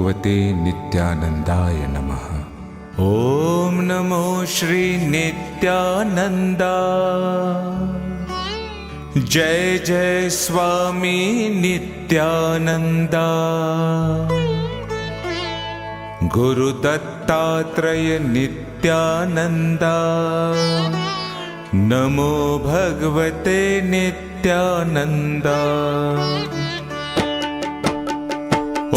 भगवते नित्यानन्दाय नमः। ॐ नमो श्री नित्यानन्दा। जय जय स्वामी नित्यानन्दा। गुरुदत्तात्रेय नित्यानन्दा। नमो भगवते नित्यानन्दा।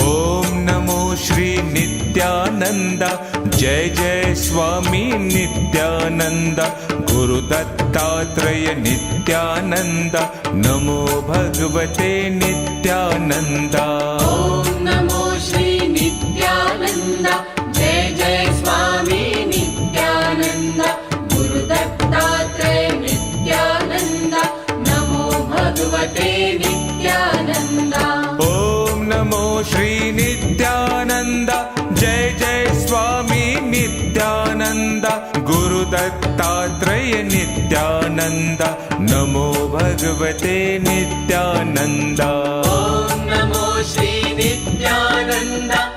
ॐ नमो श्री नित्यानन्दा। जय जय स्वामी नित्यानन्दा। गुरुदत्तात्रेय नित्यानन्दा। नमो भगवते नित्यानन्दा। ॐ नमो श्री नित्यानन्दा। जय जय स्वामी नित्यानन्दा। गुरुदत्तात्रेय नित्यानन्दा। नमो भगवते नित्यानन्दा। ॐ नमो श्री नित्यानन्दा। जय जय स्वामी नित्यानन्दा। गुरुदत्तात्रेय नित्यानन्दा। नमो भगवते नित्यानन्दा। ॐ नमो श्री नित्यानन्दा।